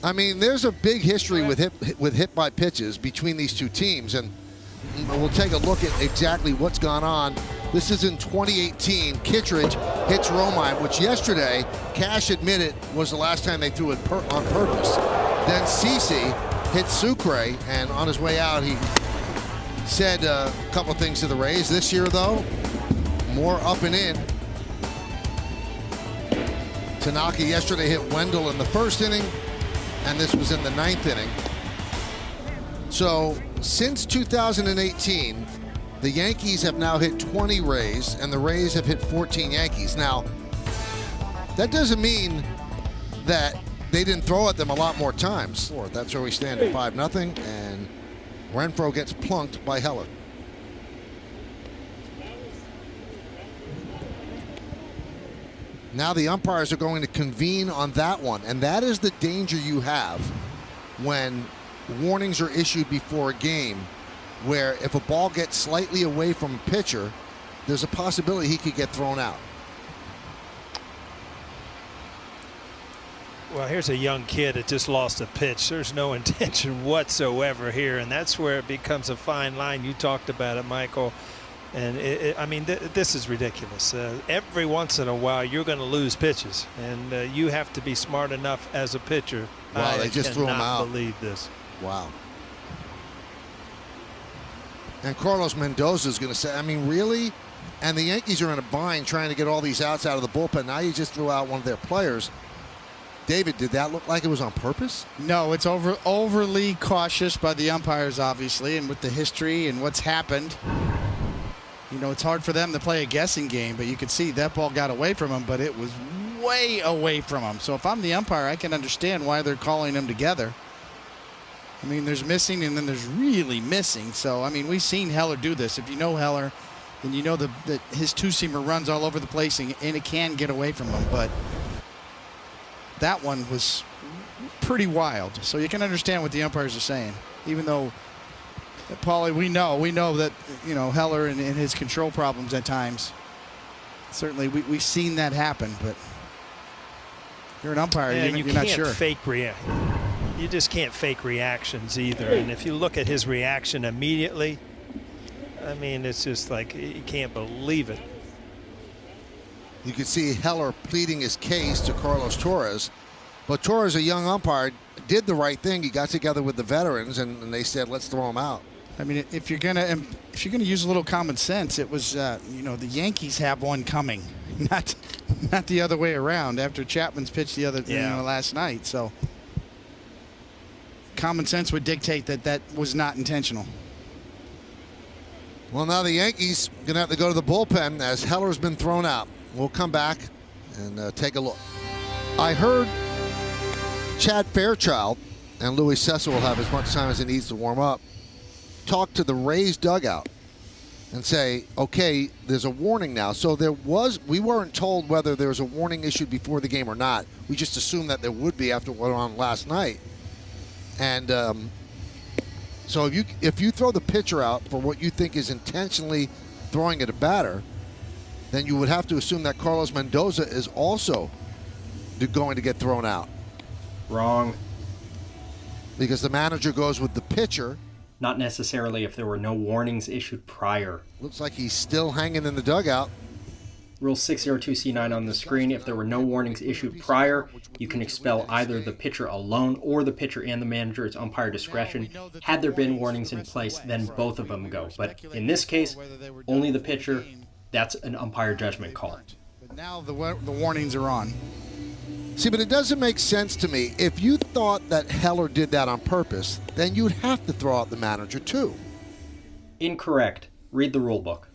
I mean, there's a big history with hit by pitches between these two teams, and we'll take a look at exactly what's gone on. This is in 2018. Kittredge hits Romine, which yesterday Cash admitted was the last time they threw it on purpose. Then Cece hits Sucre, and on his way out, he said a couple things to the Rays. This year, though, more up and in. Tanaka yesterday hit Wendell in the first inning, and this was in the 9th inning. So since 2018, the Yankees have now hit 20 Rays, and the Rays have hit 14 Yankees. Now, that doesn't mean that they didn't throw at them a lot more times. That's where we stand at 5-0, and Renfroe gets plunked by Heller. Now the umpires are going to convene on that one, and that is the danger you have when warnings are issued before a game, where if a ball gets slightly away from a pitcher, there's a possibility he could get thrown out. Well, here's a young kid that just lost a pitch. There's no intention whatsoever here, and that's where it becomes a fine line. You talked about it, Michael. And I mean, this is ridiculous. Every once in a while, you're going to lose pitches, and you have to be smart enough as a pitcher. Wow, they just threw him out. I cannot believe this. Wow. And Carlos Mendoza is going to say, I mean, really? And the Yankees are in a bind trying to get all these outs out of the bullpen. Now you just threw out one of their players. David, did that look like it was on purpose? No, it's overly cautious by the umpires, obviously, and with the history and what's happened. You know, it's hard for them to play a guessing game, but you could see that ball got away from him, but it was way away from him. So if I'm the umpire, I can understand why they're calling them together. I mean, there's missing and then there's really missing. So, I mean, we've seen Heller do this. If you know Heller, then you know that his two-seamer runs all over the place and it can get away from him. But that one was pretty wild. So you can understand what the umpires are saying, even though Paulie, we know that, you know, Heller and his control problems at times. Certainly, we've seen that happen, but you're an umpire, you're not sure. You just can't fake reactions either. And if you look at his reaction immediately, I mean, it's just like you can't believe it. You could see Heller pleading his case to Carlos Torres, but Torres, a young umpire, did the right thing. He got together with the veterans, and they said, let's throw him out. I mean, if you're gonna use a little common sense, it was you know, the Yankees have one coming, not the other way around. After Chapman's pitch last night, so common sense would dictate that was not intentional. Well, now the Yankees gonna have to go to the bullpen as Heller's been thrown out. We'll come back and take a look. I heard Chad Fairchild, and Louis Cessa will have as much time as he needs to warm up, talk to the Rays dugout and say, okay, there's a warning now. So we weren't told whether there was a warning issued before the game or not. We just assumed that there would be after what went on last night. And so if you throw the pitcher out for what you think is intentionally throwing at a batter, then you would have to assume that Carlos Mendoza is also going to get thrown out. Wrong. Because the manager goes with the pitcher. Not necessarily if there were no warnings issued prior. Looks like he's still hanging in the dugout. Rule 602C9 on the screen. If there were no warnings issued prior, you can expel either the pitcher alone or the pitcher and the manager. It's umpire discretion. Had there been warnings in place, then both of them go. But in this case, only the pitcher. That's an umpire judgment call. But now the warnings are on. See, but it doesn't make sense to me. If you thought that Heller did that on purpose, then you'd have to throw out the manager too. Incorrect. Read the rule book.